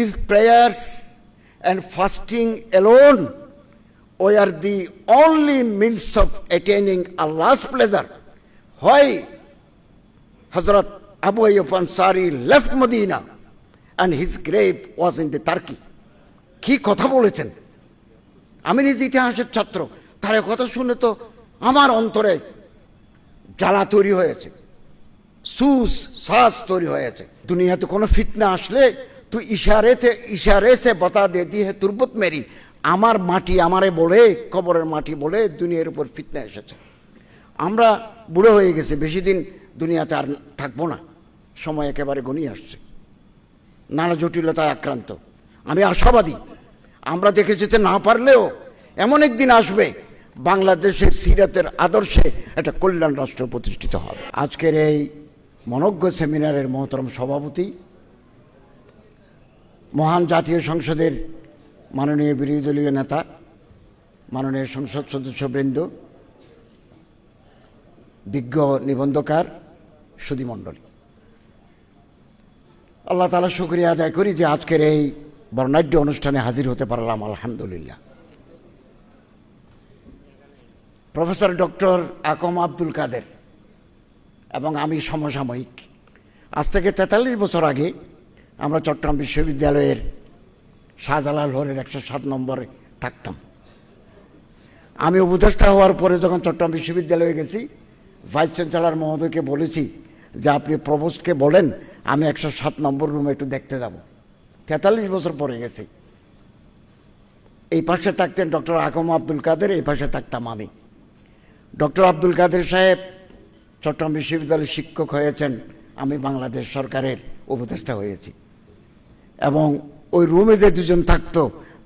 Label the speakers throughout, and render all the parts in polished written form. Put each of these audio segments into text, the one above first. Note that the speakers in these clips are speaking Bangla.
Speaker 1: if prayers and fasting alone were the only means of attaining Allah's pleasure, why Hazrat Abu Ayyub Ansari left Medina and his grave was in the Turkey? কি কথা বলেছেন! আমি নিজ ইতিহাসের ছাত্র, তার কথা শুনে তো আমার অন্তরে জ্বালা তৈরি হয়েছে, শ্বাস তৈরি হয়েছে। দুনিয়াতে কোনো ফিতনা আসলে তুই ইশারে সে বতা দে দি হে তুরবত মেরি, আমার মাটি আমারে বলে, কবরের মাটি বলে দুনিয়ার উপর ফিতনা এসেছে। আমরা বুড়ো হয়ে গেছে, বেশি দিন দুনিয়াতে আর থাকবো না, সময় একেবারে ঘনিয়ে আসছে, নানা জটিলতায় আক্রান্ত। আমি আশাবাদী, আমরা দেখে যেতে না পারলেও এমন একদিন আসবে বাংলাদেশের সিরাতের আদর্শে একটা কল্যাণ রাষ্ট্র প্রতিষ্ঠিত হবে। আজকের এই মনজ্ঞ সেমিনারের মহতরম সভাপতি, মহান জাতীয় সংসদের মাননীয় বিরোধী দলীয় নেতা, মাননীয় সংসদ সদস্যবৃন্দ, বিজ্ঞ নিবন্ধকার, সুধীমণ্ডলী, আল্লাহ তাআলা শুকরিয়া আদায় করি যে আজকের এই বর্ণাঢ্য অনুষ্ঠানে হাজির হতে পারলাম, আলহামদুলিল্লাহ। প্রফেসর ডক্টর আকম আব্দুল কাদের এবং আমি সমসাময়িক। আজ থেকে 43 বছর আগে আমরা চট্টগ্রাম বিশ্ববিদ্যালয়ের শাহজালাল হলের 107 নম্বরে থাকতাম। আমি উপদেষ্টা হওয়ার পরে যখন চট্টগ্রাম বিশ্ববিদ্যালয়ে গেছি, ভাইস চ্যান্সেলর মহোদয়কে বলেছি যে আপনি প্রভোস্টকে বলেন আমি 107 নম্বর রুমে একটু দেখতে যাব। 43 বছর পরে গেছি। এই পাশে থাকতেন ডক্টর আকম আব্দুল কাদের, এই পাশে থাকতাম আমি। ডক্টর আব্দুল কাদের সাহেব চট্টগ্রাম বিশ্ববিদ্যালয়ের শিক্ষক হয়েছেন, আমি বাংলাদেশ সরকারের উপদেষ্টা হয়েছি। এবং ওই রুমে যে দুজন থাকতো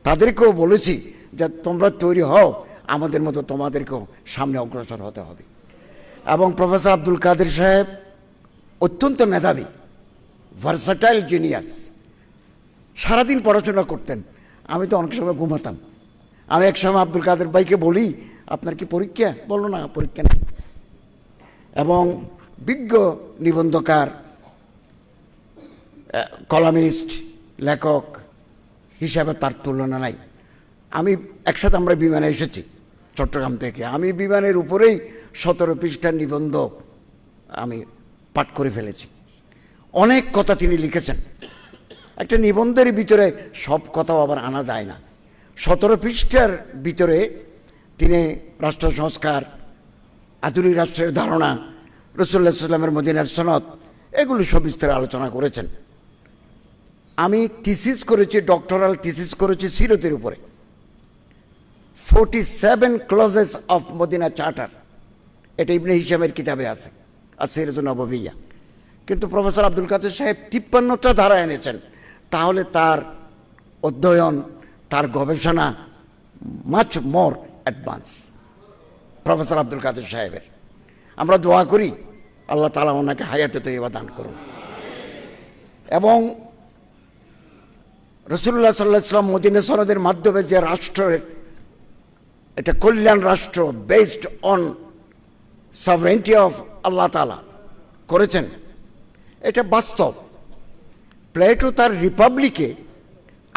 Speaker 1: তাদেরকেও বলেছি যে তোমরা তৈরি হও, আমাদের মতো তোমাদেরকেও সামনে অগ্রসর হতে হবে। এবং প্রফেসর আব্দুল কাদের সাহেব অত্যন্ত মেধাবী, ভার্সাটাইল জিনিয়াস, সারাদিন পড়াশোনা করতেন। আমি তো অনেক সময় ঘুমাতাম। আমি এক সময় আব্দুল কাদের ভাইকে বলি, আপনার কি পরীক্ষা? বললো না, পরীক্ষা নেই। এবং বিজ্ঞ নিবন্ধকার, কলামিস্ট, লেখক হিসাবে তার তুলনা নাই। আমি একসাথে আমরা বিমানে এসেছি চট্টগ্রাম থেকে। আমি বিমানের উপরেই 17 পৃষ্ঠার নিবন্ধ আমি পাঠ করে ফেলেছি। অনেক কথা তিনি লিখেছেন। একটা নিবন্ধের ভিতরে সব কথাও আবার আনা যায় না। 17 পৃষ্ঠার ভিতরে তিনি রাষ্ট্র সংস্কার, আধুনিক রাষ্ট্রের ধারণা, রাসূলুল্লাহ সাল্লাল্লাহু আলাইহি ওয়াসাল্লামের মদিনার সনদ, এগুলো সব বিস্তারে আলোচনা করেছেন। আমি থিসিস করেছি, ডক্টরাল থিসিস করেছি সিরতের উপরে। 47 ক্লজেস অফ মদিনা চার্টার, এটা ইবনে হিশামের কিতাবে আছে, আস-সিরাতুন নববিয়্যাহ। কিন্তু প্রফেসর আব্দুল কাদের সাহেব 53টা ধারা এনেছেন। তাহলে তার অধ্যয়ন, তার গবেষণা much more advance professor Abdul Kader সাহেবের। আমরা দোয়া করি আল্লাহ তাআলা ওনাকে হায়াতে তয়্যিবা দান করুন। এবং রাসূলুল্লাহ সাল্লাল্লাহু আলাইহি ওয়াসাল্লাম মদিনা সনদের মাধ্যমে যে রাষ্ট্রের, এটা কল্যাণ রাষ্ট্র বেসড অন সভরেন্টি অফ আল্লাহ তাআলা করেছেন, এটা বাস্তব। প্লেটো তার রিপাবলিকে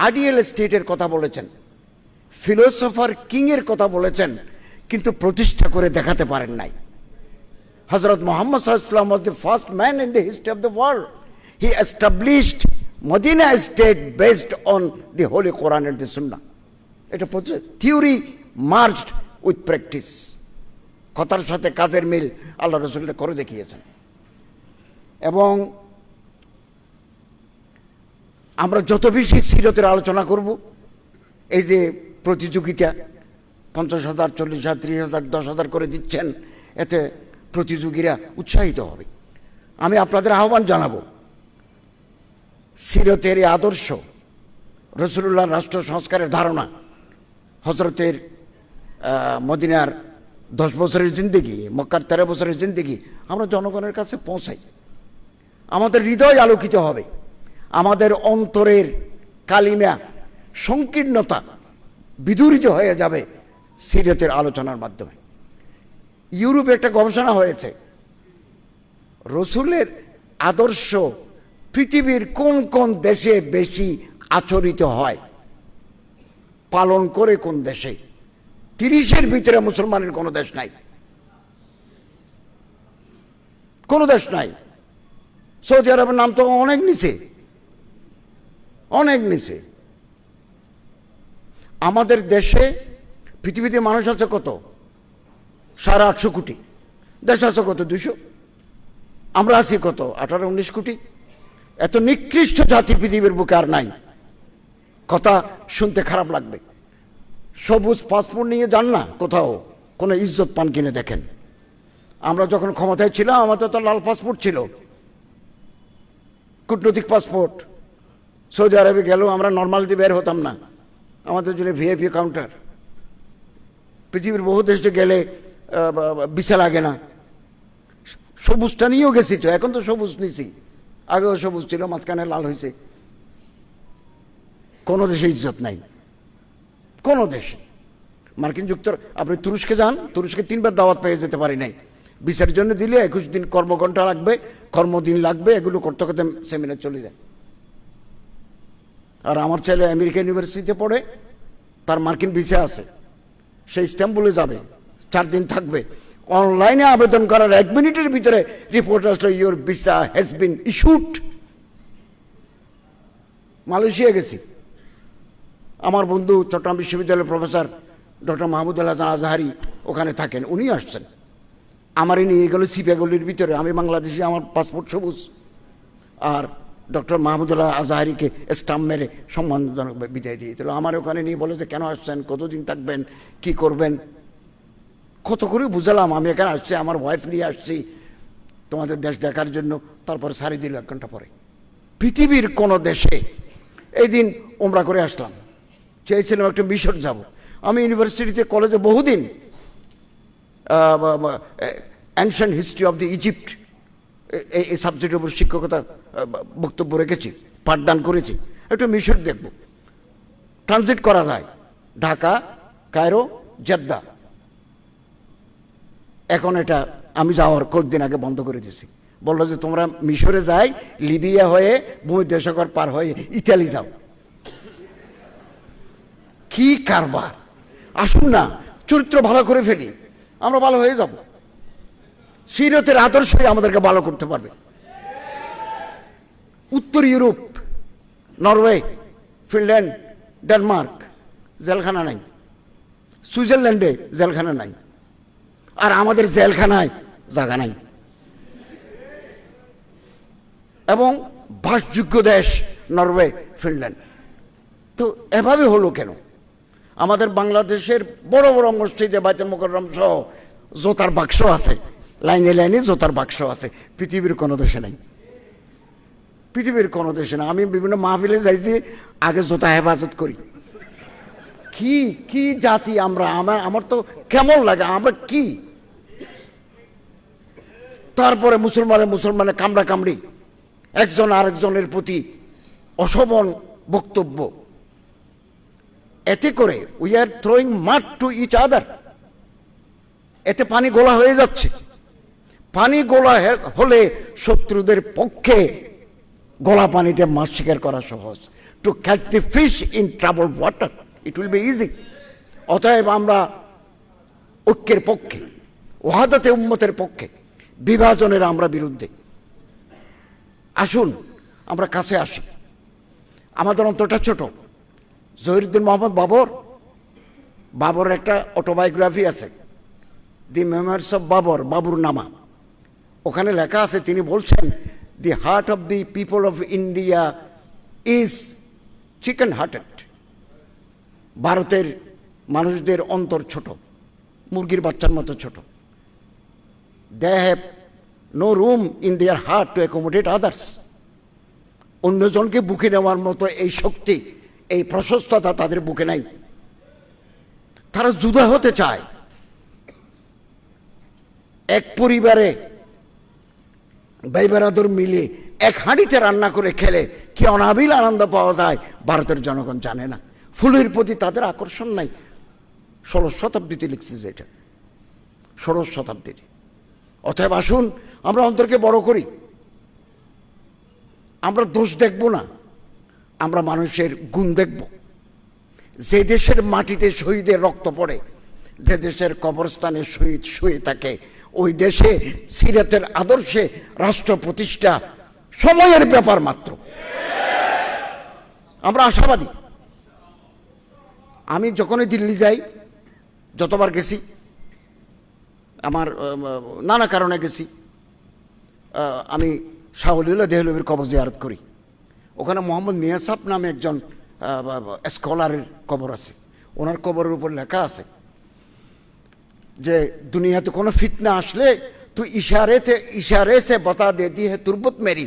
Speaker 1: আইডিয়াল স্টেটের কথা বলেছেন, ফিলোসফার কিংয়ের কথা বলেছেন, কিন্তু প্রতিষ্ঠা করে দেখাতে পারেন নাই। হযরত মুহাম্মদ সাল্লাল্লাহু আলাইহি ওয়াসাল্লাম was the first man in the history of the world. He established Medina state based on the Holy Quran and the Sunnah. এটা থিওরি মার্জড উইথ প্র্যাকটিস, কথার সাথে কাজের মিল আল্লাহ রাসূল করে দেখিয়েছেন। এবং আমরা যত বেশি সিরতের আলোচনা করব, এই যে প্রতিযোগিতা 50,000, 40,000, 30,000, 10,000 করে দিচ্ছেন, এতে প্রতিযোগীরা উৎসাহিত হবে। আমি আপনাদের আহ্বান জানাবো, সিরতের এই আদর্শ, রাসূলুল্লাহর রাষ্ট্র সংস্কারের ধারণা, হযরতের মদিনার 10 বছরের জিন্দেগি, মক্কার 13 বছরের জিন্দেগি আমরা জনগণের কাছে পৌঁছাই। আমাদের হৃদয় আলোকিত হবে, আমাদের অন্তরের কালিমা সংকীর্ণতা বিদূরিত হয়ে যাবে সিরতের আলোচনার মাধ্যমে। ইউরোপে একটা গবেষণা হয়েছে, রাসূলের আদর্শ পৃথিবীর কোন কোন দেশে বেশি আচরিত হয়, পালন করে কোন দেশে? 30-এর ভিতরে মুসলমানের কোনো দেশ নাই, কোনো দেশ নাই। সৌদি আরবের নাম তো অনেক নিচে, অনেক নিচে। আমাদের দেশে পৃথিবীতে মানুষ আছে কত? 850 কোটি। দেশ আছে কত? 200। আমরা আছি কত? 18-19 কোটি। এত নিকৃষ্ট জাতি পৃথিবীর বুকে আর নাই। কথা শুনতে খারাপ লাগবে। সবুজ পাসপোর্ট নিয়ে যান না কোথাও, কোনো ইজ্জত পান কিনে দেখেন। আমরা যখন ক্ষমতায় ছিলাম আমাদের তো লাল পাসপোর্ট ছিল, কূটনৈতিক পাসপোর্ট। সৌদি আরবে গেলেও আমরা নর্মাল দিয়ে বের হতাম না, আমাদের জন্য ভিআইপি কাউন্টার। পৃথিবীর বহু দেশে গেলে ভিসা লাগে না। সবুজটা নিয়েও গেছি তো, এখন তো সবুজ নিছি, আগেও সবুজ ছিল, মাঝখানে লাল হয়েছে। কোনো দেশে ইজ্জত নাই, কোনো দেশে। মার্কিন যুক্তরাষ্ট্র, আপনি তুরস্কে যান, তুরস্কে 3বার দাওয়াত পেয়ে যেতে পারি নাই। ভিসার জন্য দিলে 21 দিন কর্মঘণ্টা লাগবে, কর্মদিন লাগবে, এগুলো করতে করতে সেমিনার চলে যায়। আর আমার ছেলে আমেরিকা ইউনিভার্সিটিতে পড়ে, তার মার্কিন ভিসা আছে, সে ইস্তাম্বুলে যাবে, 4 দিন থাকবে। অনলাইনে আবেদন করার 1 মিনিটের ভিতরে রিপোর্ট আসলো, your visa has been issued. Malaysia গেছি, আমার বন্ধু চট্টগ্রাম বিশ্ববিদ্যালয়ের প্রফেসর ডক্টর মাহমুদুল হাসান আজহারি ওখানে থাকেন, উনি আসছেন। আমারই নিয়ে গেল সিপিয়াগুলির ভিতরে, আমি বাংলাদেশি, আমার পাসপোর্ট সবুজ। আর ডক্টর মাহমুদুল্লাহ আজহারিকে স্টাম্প মেরে সম্মানজনক বিদায় দিয়ে দিল। আমার ওখানে নিয়ে বলে যে কেন আসছেন, কতদিন থাকবেন, কি করবেন। কত করে বুঝালাম আমি এখানে আসছি, আমার ওয়াইফ নিয়ে আসছি তোমাদের দেশ দেখার জন্য। তারপরে সারি দিল 1 ঘন্টা পরে। পৃথিবীর কোন দেশে এই দিন ওমরা করে আসলাম, চেয়েছিলাম একটা মিশর যাব। আমি ইউনিভার্সিটিতে কলেজে বহুদিন ancient history of the Egypt এই সাবজেক্টের উপর শিক্ষকতা বক্তব্য রেখেছি, পাঠদান করেছি। একটু মিশর দেখব, ট্রানজিট করা যায়, ঢাকা, কায়রো, জেদ্দা। এখন এটা আমি যাওয়ার কয়েকদিন আগে বন্ধ করে দিয়েছি। বললো যে তোমরা মিশরে যাই, লিবিয়া হয়ে ভূমধ্যসাগর পার হয়ে ইতালি যাও। কি কারবার! আসুন না, চরিত্র ভালো করে ফেলি, আমরা ভালো হয়ে যাব। সিরতের আদর্শই আমাদেরকে ভালো করতে পারবে। উত্তর ইউরোপ, নরওয়ে, ফিনল্যান্ড, ডেনমার্ক জেলখানা নাই, সুইজারল্যান্ডে জেলখানা নাই, আর আমাদের জেলখানায় জায়গা নাই। এবং বাসযোগ্য দেশ নরওয়ে, ফিনল্যান্ড। তো এভাবে হলো কেন? আমাদের বাংলাদেশের বড় বড় মসজিদে বাইতুল মুকাররম সহ জোতার বাক্স আছে, লাইনে লাইনে জোতার বাক্স আছে। পৃথিবীর কোনো দেশে নাই, পৃথিবীর কোনো দেশে না। আমি বিভিন্ন মাহফিলে যাইছি, আগে জোতা হেফাজত করি। কি কি জাতি আমরা! আমার তো কেমন লাগে, আমরা কি! তারপরে মুসলমানের কামড়া কামড়ি, একজন আরেকজনের প্রতি অশোভন বক্তব্য। এতে করে we are throwing mud to each other. এতে পানি গোলা হয়ে যাচ্ছে। পানি গোলা হলে শত্রুদের পক্ষে গোলা পানিতে মাছ শিকার করা সহজ। To catch the fish in trouble water it will be easy. অতএব আমরা ঐক্যের পক্ষে, ওয়াহাদাতে উম্মতের পক্ষে, বিভাজনের আমরা বিরুদ্ধে। আসুন আমরা কাছে আসি। আমাদের অন্তরটা ছোট। জহিরুদ্দিন মোহাম্মদ বাবরের একটা অটোবায়োগ্রাফি আছে, দি মেমোরিজ অফ বাবর, বাবুর নামা। ওখানে লেখা আছে, তিনি বলছেন, the heart of the people of India is chicken hearted. ভারতের মানুষদের অন্তর ছোট, মুরগির বাচ্চার মতো ছোট। They have no room in their heart to accommodate others. অন্যজনকে বুকে নেওয়ার মতো এই শক্তি, এই প্রশস্ততা তাদের বুকে নাই। তারা জুদা হতে চায়। এক পরিবারে ভাই বেরাদর মিলে এক হাঁড়িতে রান্না করে খেলে কি অনাবিল আনন্দ পাওয়া যায় ভারতের জনগণ জানে না। ফুলের প্রতি তাদের আকর্ষণ নাই। 16 শতাব্দীতে লিখছে যে এটা, 16 শতাব্দীতে। অতএব আসুন আমরা অন্তরকে বড় করি। আমরা দোষ দেখব না, আমরা মানুষের গুণ দেখব। যে দেশের মাটিতে শহীদের রক্ত পড়ে, যে দেশের কবরস্থানে শহীদ শুয়ে থাকে, ওই দেশে সিরাতের আদর্শে রাষ্ট্র প্রতিষ্ঠা সময়ের ব্যাপার মাত্র। আমরা আশাবাদী। আমি যখনই দিল্লি যাই, যতবার গেছি, আমার নানা কারণে গেছি, আমি শাহ ওলিউল্লাহ দেহলভির কবর জিয়ারত করি। ওখানে মোহাম্মদ মিয়া সাহেব নামে একজন স্কলারের কবর আছে। ওনার কবরের উপর লেখা আছে যে দুনিয়াতে কোনো ফিতনা আসলে তুই ইশারে সে বতা দে দি হে তুরবত মেরি।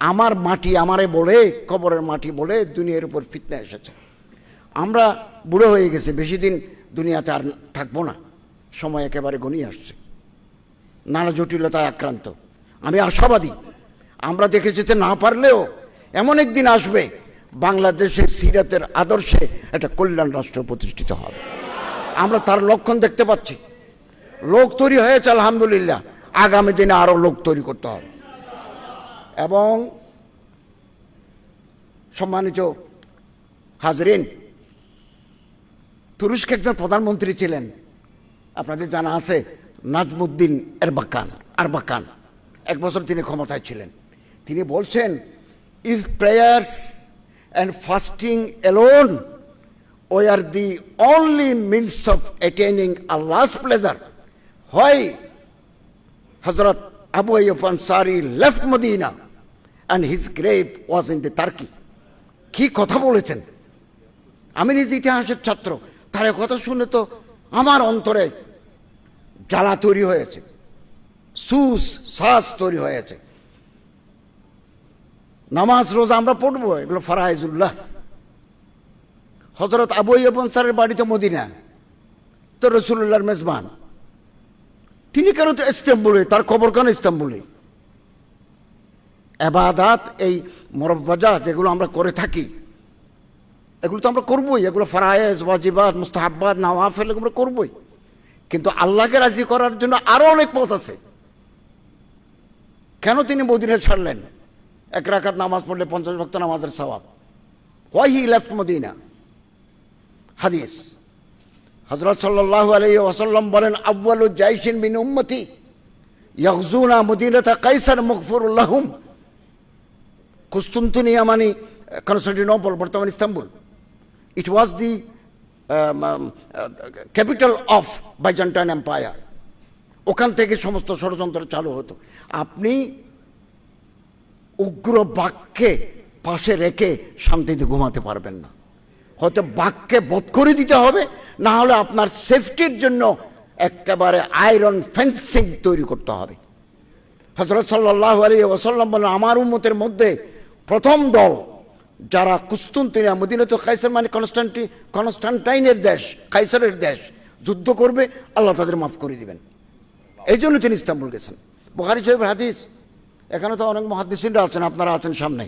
Speaker 1: আমার মাটি আমারে বলে, কবরের মাটি বলে দুনিয়ার উপর ফিতনা এসেছে। আমরা বুড়ো হয়ে গেছে, বেশি দিন দুনিয়াতে আর থাকবো না, সময় একেবারে গনিয়ে আসছে, নানা জটিলতায় আক্রান্ত। আমি আশাবাদী, আমরা দেখে যেতে না পারলেও এমন একদিন আসবে বাংলাদেশের সিরাতের আদর্শে একটা কল্যাণ রাষ্ট্র প্রতিষ্ঠিত হবে। আমরা তার লক্ষণ দেখতে পাচ্ছি। লোক তৈরি হয়েছে আলহামদুলিল্লাহ, আগামী দিনে আরো লোক তৈরি করতে হবে। এবং সম্মানিত হাজরিন, তুরস্কে একজন প্রধানমন্ত্রী ছিলেন, আপনাদের জানা আছে, নাজমুদ্দিন আরবাকান। 1 বছর তিনি ক্ষমতায় ছিলেন। তিনি বলছেন, if prayers and fasting alone were the only means of attaining Allah's pleasure, why Hazrat Abu Ayyub Ansari left Medina and his grave was in the Turkey. কি কথা বলেছেন! আমি নিজ ইতিহাসের ছাত্র, তার কথা শুনে তো আমার অন্তরে জ্বালা তৈরি হয়েছে, শ্বাস তৈরি হয়েছে। নামাজ রোজা আমরা পড়বো, এগুলো ফারাইজুল্লাহ। হযরত আবু আইয়ুব আনসারীর বাড়িতে মদিনা, তো রাসূলুল্লাহর মেজবান। তিনি কেন তো ইস্তাম্বুলে, তার কবর কেন ইস্তাম্বুলে? ইবাদত, এই মুরব্বাজা যেগুলো আমরা করে থাকি, এগুলো তো আমরা করবোই। এগুলো ফারায়েজ, ওয়াজিবাত, মুস্তাহাব্বাত, নওয়াফিল, এগুলো করবোই। কিন্তু আল্লাহকে রাজি করার জন্য আরো অনেক পথ আছে। কেন তিনি মদিনা ছাড়লেন? 1 রাকাত নামাজ পড়লে 50 ওয়াক্ত নামাজের সওয়াব। Why he left Medina? হাদিস, হযরত সাল্লাল্লাহু আলাইহি ওয়াসাল্লাম বলেন, আউয়ালু জাইশিন মিন উম্মতি ইয়াগজুনা মদিনাতা কাইসার মাগফুরুল লাহুম। কুস্তুনতুনিয়া মানে কনস্টান্টিনোপল, বর্তমান Istanbul. It was the capital of Byzantine empire. ওখান থেকে সমস্ত ষড়যন্ত্র চালু হতো। আপনি উগ্র বাক্যে পাশে রেখে শান্তিতে ঘুমাতে পারবেন না। হয়তো বাক্যে বধ করে দিতে হবে, না হলে আপনার সেফটির জন্য একেবারে আয়রন ফেন্সিং তৈরি করতে হবে। হযরত সাল্লাল্লাহু আলাইহি ওয়াসাল্লাম বলেন, আমার উম্মতের মধ্যে প্রথম দল যারা কুস্তুনতুনিয়া, মদিনাতুল কায়সার মানে কনস্টান্টাইনের দেশ, কায়সারের দেশ, যুদ্ধ করবে, আল্লাহ তাদের মাফ করে দিবেন। এই জন্য তিনি ইস্তাম্বুল গেছেন। বুখারী শরীফের হাদিস। এখানে তো অনেক মুহাদ্দিসিনরা আছেন, আপনারা আছেন সামনে।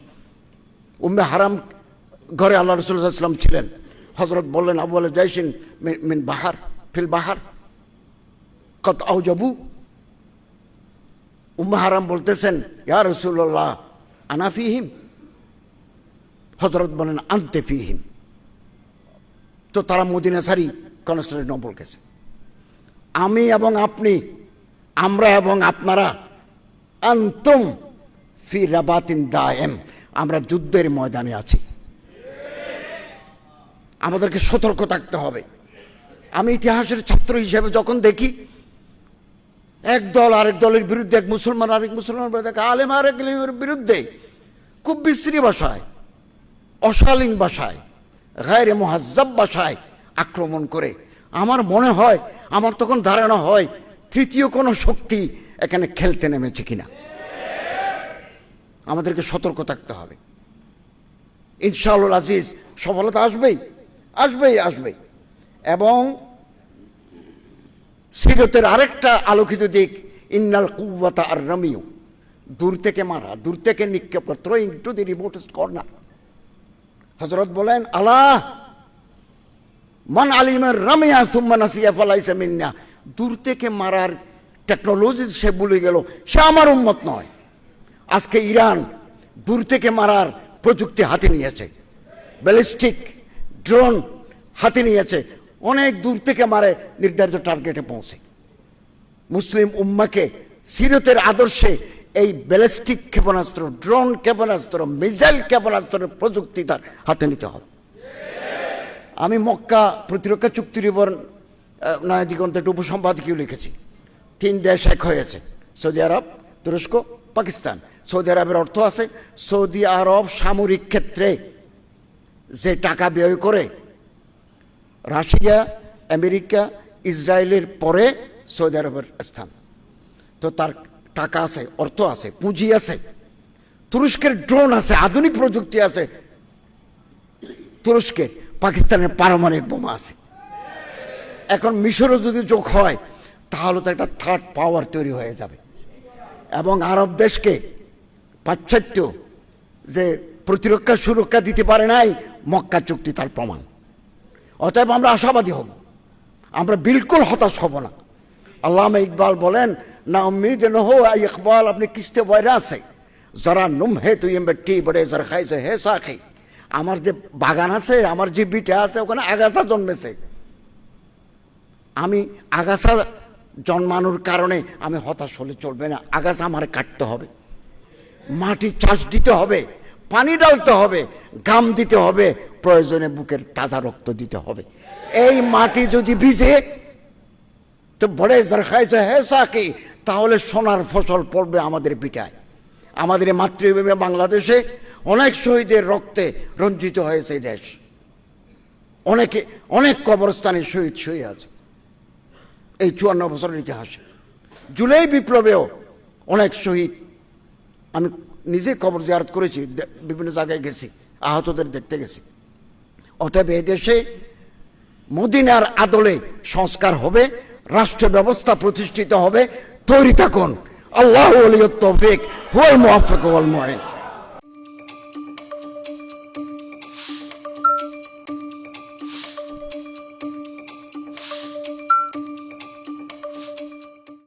Speaker 1: উম্মে হারাম ঘরে আল্লাহ রাসূল সাল্লাল্লাহু আলাইহি ওয়াসাল্লাম ছিলেন। হযরত বললেন, আউয়ালু জাইশিন মিন বাহার ফিল বাহার কত আউজাবু। উম্মে হারাম বলতেছেন, ইয়া রাসূলুল্লাহ আনা ফিহিম। হযরত বলেন, আনতে ফিহিম। তো তারা মদিনা ছাড়ি কনস্টান্টিনোপল গেছে। আমি এবং আপনি, আমরা এবং আপনারা, আনতুম ফি রাবাতিন দায়েম, আমরা যুদ্ধের ময়দানে আছি। আমাদেরকে সতর্ক থাকতে হবে। আমি ইতিহাসের ছাত্র হিসেবে যখন দেখি এক দল আরেক দলের বিরুদ্ধে, এক মুসলমান আরেক মুসলমান বিরুদ্ধে, আলেম আরেক আলেমের বিরুদ্ধে খুব বিশ্রী ভাষায়, অশালীন ভাষায়, গায়রে মুহাজ্জাব ভাষায় আক্রমণ করে, আমার মনে হয়, আমার তখন ধারণা হয় তৃতীয় কোনো শক্তি এখানে খেলতে নেমেছে কিনা। আমাদেরকে সতর্ক থাকতে হবে। ইনশাআল্লাহ আজিজ, সফলতা আসবেই আসবেই আসবেই। এবং সিরতের আরেকটা আলোকিত দিক, ইন্নাল কুওয়াতা আর রামিউ, দূর থেকে মারা, দূর থেকে নিক্ষেপ করা, থ্রোয়িং টু দি রিমোটেস্ট কর্নার। হযরত বলেন, আল্লাহ মান আলিমার রামিয়া সুম্মা নাসিয়া ফালাইসা মিন্না, দূর থেকে মারার টেকনোলজি সে ভুলে গেল, সে আমার উম্মত নয়। আজকে ইরান দূর থেকে মারার প্রযুক্তি হাতে নিয়েছে। ব্যালিস্টিক ড্রোন হাতে নিয়েছে, অনেক দূর থেকে মারে, নির্ধারিত টার্গেটে পৌঁছে। মুসলিম উম্মাকে সিরতের আদর্শে এই ব্যালিস্টিক ক্ষেপণাস্ত্র, ড্রোন ক্ষেপণাস্ত্র, মিসাইল ক্ষেপণাস্ত্রের প্রযুক্তি তার হাতে নিতে হবে। আমি মক্কা প্রতিরক্ষা চুক্তির উপর নয়া দিগন্তে একটা উপসম্পাদকীয় লিখেছি। 3 দেশ এক হয়েছে, সৌদি আরব, তুরস্ক, পাকিস্তান। সৌদি আরবের অর্থ আছে সৌদি আরব সামরিক ক্ষেত্রে যে টাকা ব্যয় করে, রাশিয়া, আমেরিকা, ইসরায়েলের পরে সৌদি আরবের স্থান। তো তার টাকা আছে, অর্থ আছে, পুঁজি আছে। তুরস্কের ড্রোন আছে, আধুনিক প্রযুক্তি আছে। তুরস্কের, পাকিস্তানের পারমাণবিক বোমা আছে। এখন মিশরও যদি যোগ হয় তাহলে তো একটা থার্ড পাওয়ার তৈরি হয়ে যাবে। এবং আরব দেশকে পাশ্চাত্য যে প্রতিরক্ষা সুরক্ষা দিতে পারে নাই, মক্কা চুক্তি তার প্রমাণ। অতএব আমরা আশাবাদী হব, আমরা বিলকুল হতাশ হব না। আল্লামা ইকবাল বলেন, না উম্মীদ ন হো আই ইকবাল আপনি কিস্তে বয়রা আছে, যারা নুম হে তুই বেটি বড়ে যার খাইছে হে সাখি। আমার যে বাগান আছে, আমার যে বিটা আছে, ওখানে আগাছা জন্মেছে। আমি আগাছা জন্মানোর কারণে আমি হতাশ হলে চলবে না। আগাছা আমার কাটতে হবে, মাটি চাষ দিতে হবে, পানি ডালতে হবে, ঘাম দিতে হবে, প্রয়োজনে বুকের তাজা রক্ত দিতে হবে। এই মাটি যদি ভিজে তো বড়ে যার খাইছে হে সাকি, তাহলে সোনার ফসল পড়বে আমাদের পিঠায়। আমাদের মাতৃভূমি বাংলাদেশে অনেক শহীদের রক্তে রঞ্জিত হয়েছে এই দেশ। অনেকে অনেক কবরস্থানে শহীদ শুয়ে আছে এই 54 বছরের ইতিহাসে। জুলাই বিপ্লবেও অনেক শহীদ, আমি নিজে কবর জিয়ারত করেছি, বিভিন্ন জায়গায় গেছি, আহতদের দেখতে গেছি। অতএব এই দেশে মদিনার আদলে সংস্কার হবে, রাষ্ট্র ব্যবস্থা প্রতিষ্ঠিত হবে। তৈরি থাকুন। আল্লাহু ওয়ালিয়ুত তৌফিক, হুয়াল মুওয়াফফিক ওয়াল মুঈন।